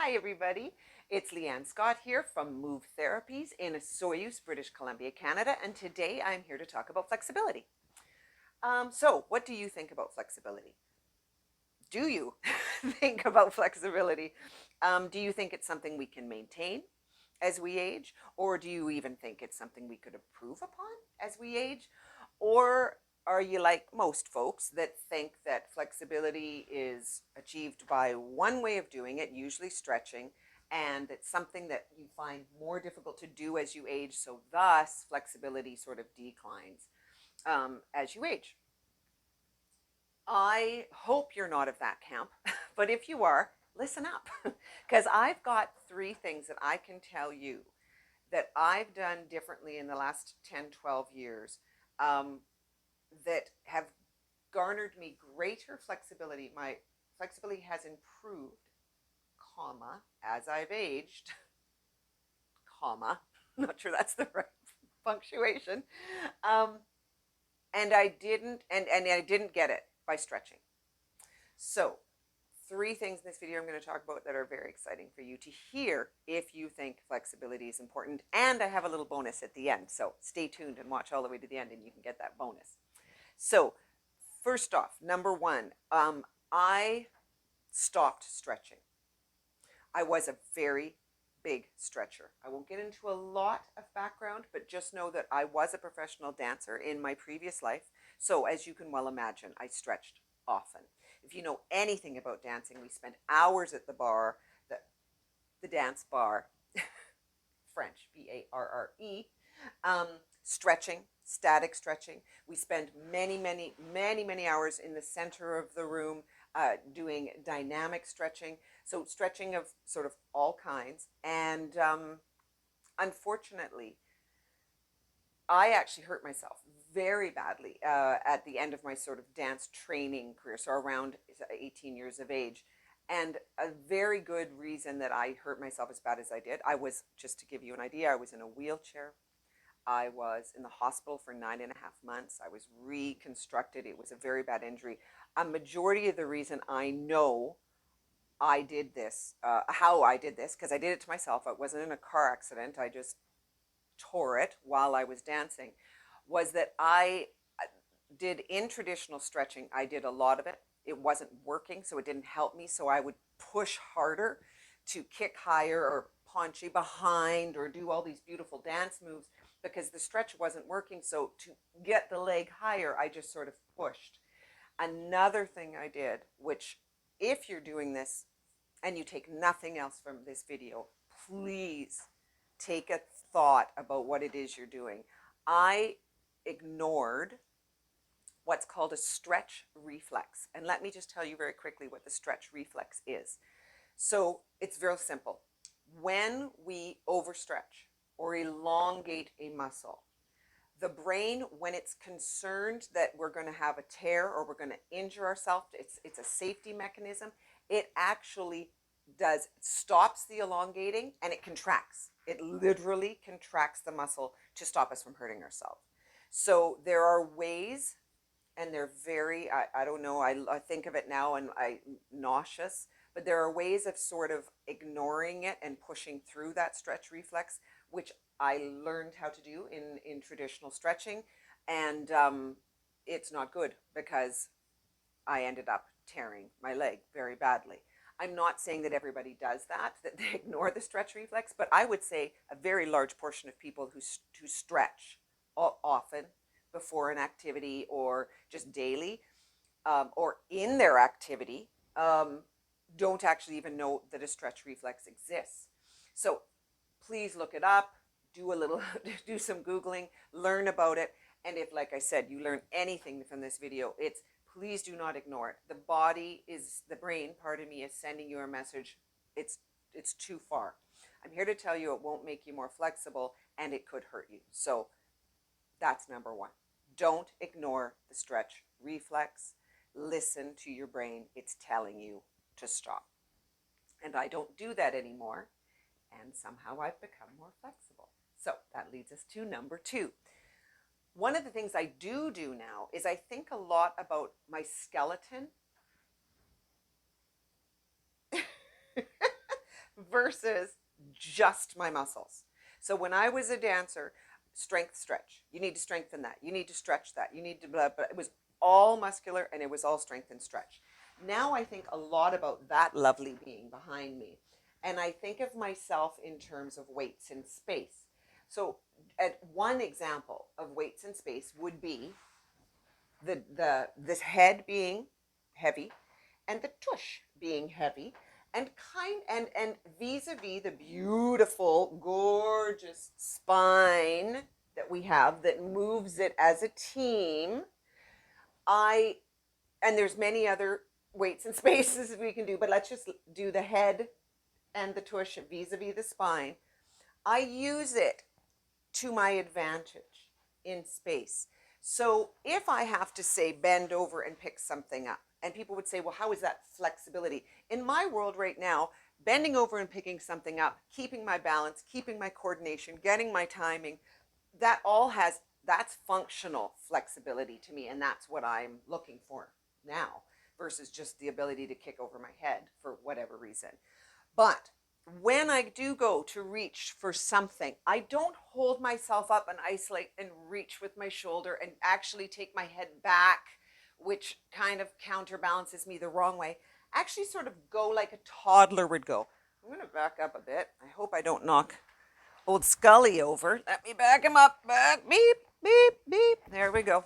Hi everybody, it's Leanne Scott here from MOVE Therapies in Soyuz, British Columbia, Canada, and today I'm here to talk about flexibility. So what do you think about flexibility? Do you think about flexibility? Do you think it's something we can maintain as we age? Or do you even think it's something we could improve upon as we age? Or are you like most folks that think that flexibility is achieved by one way of doing it, usually stretching, and it's something that you find more difficult to do as you age, so thus flexibility sort of declines as you age? I hope you're not of that camp, but if you are, listen up, because I've got three things that I can tell you that I've done differently in the last 10, 12 years um, that have garnered me greater flexibility. My flexibility has improved, comma, as I've aged, comma, not sure that's the right punctuation. Um, and I didn't get it by stretching. So, three things in this video I'm going to talk about that are very exciting for you to hear if you think flexibility is important. And I have a little bonus at the end. So, stay tuned and watch all the way to the end and you can get that bonus. So, first off, number one, I stopped stretching. I was a very big stretcher. I won't get into a lot of background, but just know that I was a professional dancer in my previous life. So as you can well imagine, I stretched often. If you know anything about dancing, we spent hours at the bar, the dance bar, French, B-A-R-R-E, stretching, static stretching. We spend many hours in the center of the room doing dynamic stretching. So stretching of sort of all kinds. And unfortunately, I actually hurt myself very badly at the end of my sort of dance training career, so around 18 years of age. And a very good reason that I hurt myself as bad as I did, I was, just to give you an idea, I was in a wheelchair. I was in the hospital for 9.5 months. I was reconstructed. It was a very bad injury. A majority of the reason I know I did this, how I did this, because I did it to myself. I wasn't in a car accident. I just tore it while I was dancing, was that I did in traditional stretching, I did a lot of it. It wasn't working, so it didn't help me. So I would push harder to kick higher or ponche behind or do all these beautiful dance moves because the stretch wasn't working. So to get the leg higher, I just sort of pushed. Another thing I did, which if you're doing this and you take nothing else from this video, please take a thought about what it is you're doing. I ignored what's called a stretch reflex. And let me just tell you very quickly what the stretch reflex is. So it's very simple. When we overstretch or elongate a muscle, the brain, when it's concerned that we're going to have a tear or we're going to injure ourselves, it's a safety mechanism. It actually stops the elongating and it contracts. It literally contracts the muscle to stop us from hurting ourselves. So there are ways, and they're very, I don't know, I think of it now and I'm nauseous, but there are ways of sort of ignoring it and pushing through that stretch reflex, which I learned how to do in traditional stretching. And it's not good because I ended up tearing my leg very badly. I'm not saying that everybody does that they ignore the stretch reflex, but I would say a very large portion of people who stretch often before an activity or just daily or in their activity don't actually even know that a stretch reflex exists. So please look it up, do some Googling, learn about it. And if, like I said, you learn anything from this video, it's please do not ignore it. The brain, pardon me, is sending you a message. It's too far. I'm here to tell you it won't make you more flexible and it could hurt you. So that's number one. Don't ignore the stretch reflex. Listen to your brain. It's telling you to stop. And I don't do that anymore. And somehow I've become more flexible. So that leads us to number two. One of the things I do now is I think a lot about my skeleton versus just my muscles. So when I was a dancer, strength stretch. You need to strengthen that. You need to stretch that. You need to blah, but it was all muscular and it was all strength and stretch. Now I think a lot about that lovely being behind me. And I think of myself in terms of weights in space. So at one example of weights in space would be this head being heavy and the tush being heavy and vis-a-vis the beautiful, gorgeous spine that we have that moves it as a team. And there's many other weights and spaces we can do, but let's just do the head and the tush vis-a-vis the spine. I use it to my advantage in space. So if I have to say bend over and pick something up, and people would say, well, how is that flexibility? In my world right now, bending over and picking something up, keeping my balance, keeping my coordination, getting my timing, that's functional flexibility to me. And that's what I'm looking for now versus just the ability to kick over my head for whatever reason. But when I do go to reach for something, I don't hold myself up and isolate and reach with my shoulder and actually take my head back, which kind of counterbalances me the wrong way. Actually sort of go like a toddler would go. I'm going to back up a bit. I hope I don't knock old Scully over. Let me back him up. Back, beep, beep, beep. There we go.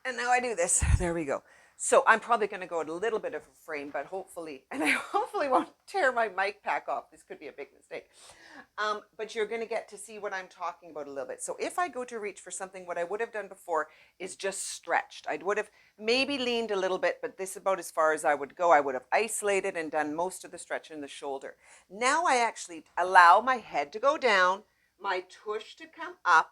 And now I do this. There we go. So I'm probably going to go at a little bit of a frame, but hopefully won't tear my mic pack off. This could be a big mistake. But you're going to get to see what I'm talking about a little bit. So if I go to reach for something, what I would have done before is just stretched. I would have maybe leaned a little bit, but this is about as far as I would go. I would have isolated and done most of the stretch in the shoulder. Now I actually allow my head to go down, my tush to come up,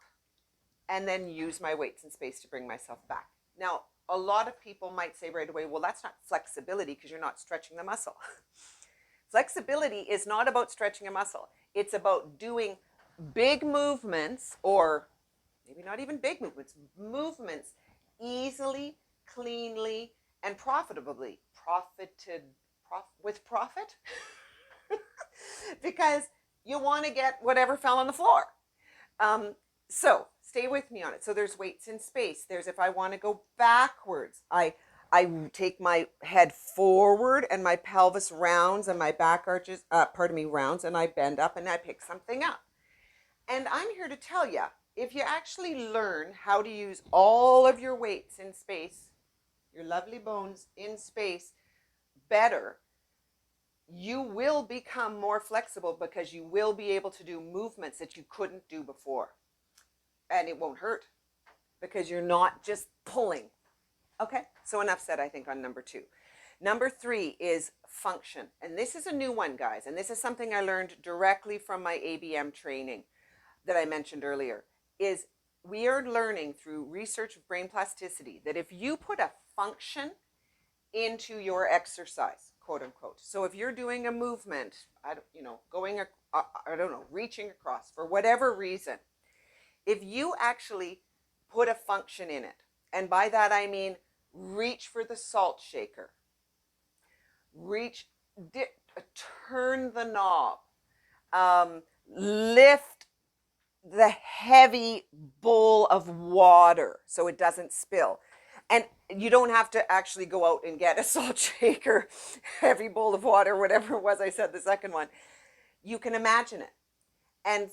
and then use my weights in space to bring myself back. Now, a lot of people might say right away, well, that's not flexibility because you're not stretching the muscle. Flexibility is not about stretching a muscle. It's about doing big movements, or maybe not even big movements, easily, cleanly, and profitably. With profit? Because you want to get whatever fell on the floor. So stay with me on it. So there's weights in space. There's if I want to go backwards, I take my head forward and my pelvis rounds and my back arches, rounds, and I bend up and I pick something up. And I'm here to tell you, if you actually learn how to use all of your weights in space, your lovely bones in space better, you will become more flexible because you will be able to do movements that you couldn't do before. And it won't hurt because you're not just pulling. Okay, so enough said, I think, on number 2. Number 3 is function. And this is a new one, guys. And this is something I learned directly from my ABM training that I mentioned earlier, is we are learning through research of brain plasticity that if you put a function into your exercise, quote unquote. So if you're doing a movement, reaching across for whatever reason, if you actually put a function in it, and by that I mean reach for the salt shaker, turn the knob, lift the heavy bowl of water so it doesn't spill. And you don't have to actually go out and get a salt shaker, heavy bowl of water, whatever it was I said the second one. You can imagine it. And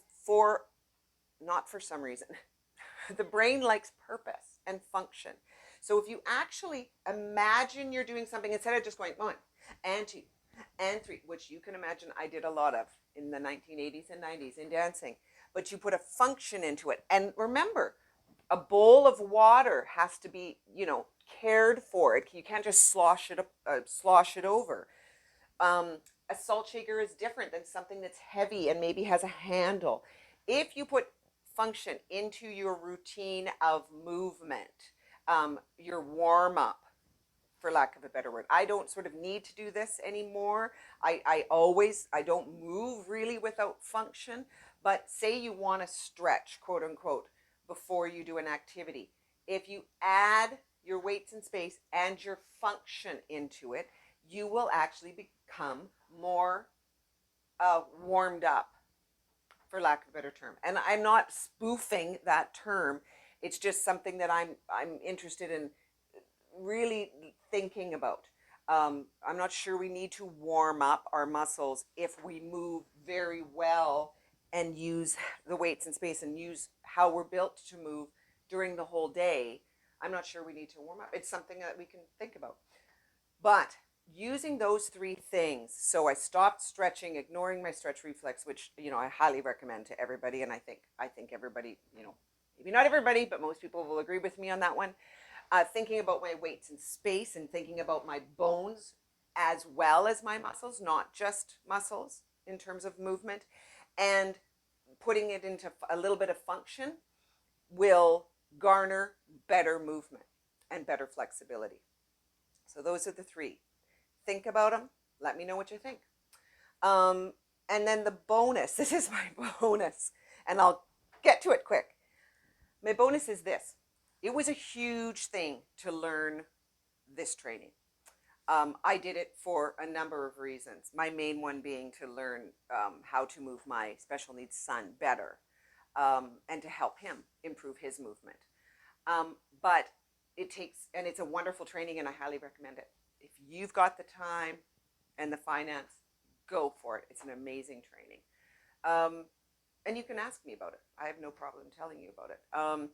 not for some reason, the brain likes purpose and function. So if you actually imagine you're doing something, instead of just going 1 and 2 and 3, which you can imagine I did a lot of in the 1980s and 90s in dancing, but you put a function into it. And remember, a bowl of water has to be, cared for. You can't just slosh it over. A salt shaker is different than something that's heavy and maybe has a handle. If you put function into your routine of movement, your warm-up, for lack of a better word. I don't sort of need to do this anymore. I don't move really without function, but say you want to stretch, quote unquote, before you do an activity. If you add your weights in space and your function into it, you will actually become more warmed up, for lack of a better term. And I'm not spoofing that term. It's just something that I'm interested in really thinking about. I'm not sure we need to warm up our muscles if we move very well and use the weights in space and use how we're built to move during the whole day. I'm not sure we need to warm up. It's something that we can think about. But using those three things, so I stopped stretching, ignoring my stretch reflex, which I highly recommend to everybody, and I think everybody, maybe not everybody, but most people will agree with me on that one. Thinking about my weights in space and thinking about my bones as well as my muscles, not just muscles in terms of movement, and putting it into a little bit of function will garner better movement and better flexibility. So those are the three. Think about them. Let me know what you think. And then the bonus, this is my bonus, and I'll get to it quick. My bonus is this. It was a huge thing to learn this training. I did it for a number of reasons. My main one being to learn how to move my special needs son better and to help him improve his movement. But it takes, and it's a wonderful training, and I highly recommend it. If you've got the time and the finance, go for it. It's an amazing training. And you can ask me about it. I have no problem telling you about it.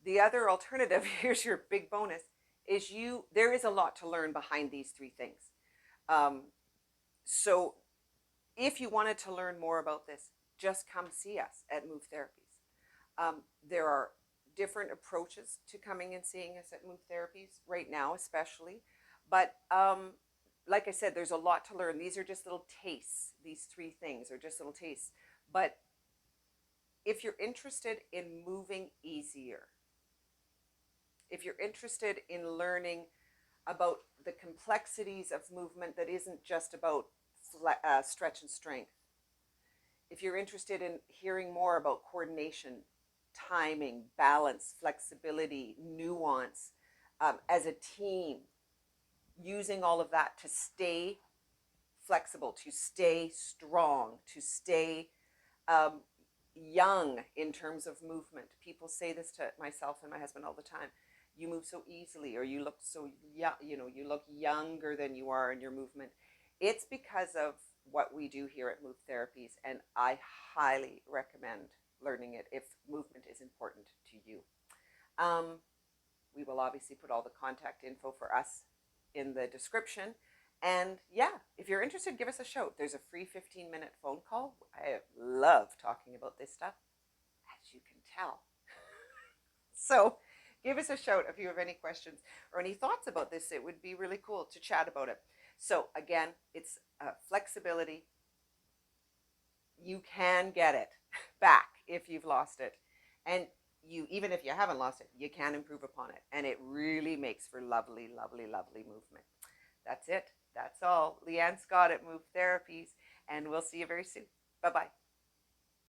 The other alternative, here's your big bonus, is there is a lot to learn behind these three things. So if you wanted to learn more about this, just come see us at MOVE Therapies. There are different approaches to coming and seeing us at MOVE Therapies right now, especially. But like I said, there's a lot to learn. These are just little tastes. These three things are just little tastes. But if you're interested in moving easier, if you're interested in learning about the complexities of movement that isn't just about stretch and strength, if you're interested in hearing more about coordination, timing, balance, flexibility, nuance, as a team, using all of that to stay flexible, to stay strong, to stay young in terms of movement. People say this to myself and my husband all the time. You move so easily, or you look so young, you look younger than you are in your movement. It's because of what we do here at MOVE Therapies, and I highly recommend learning it if movement is important to you. We will obviously put all the contact info for us in the description. And yeah, if you're interested, give us a shout. There's a free 15-minute phone call. I love talking about this stuff, as you can tell. So give us a shout if you have any questions or any thoughts about this. It would be really cool to chat about it. So again, it's flexibility. You can get it back if you've lost it. And even if you haven't lost it, you can improve upon it. And it really makes for lovely, lovely, lovely movement. That's it. That's all. Leanne Scott at MOVE Therapies, and we'll see you very soon. Bye-bye.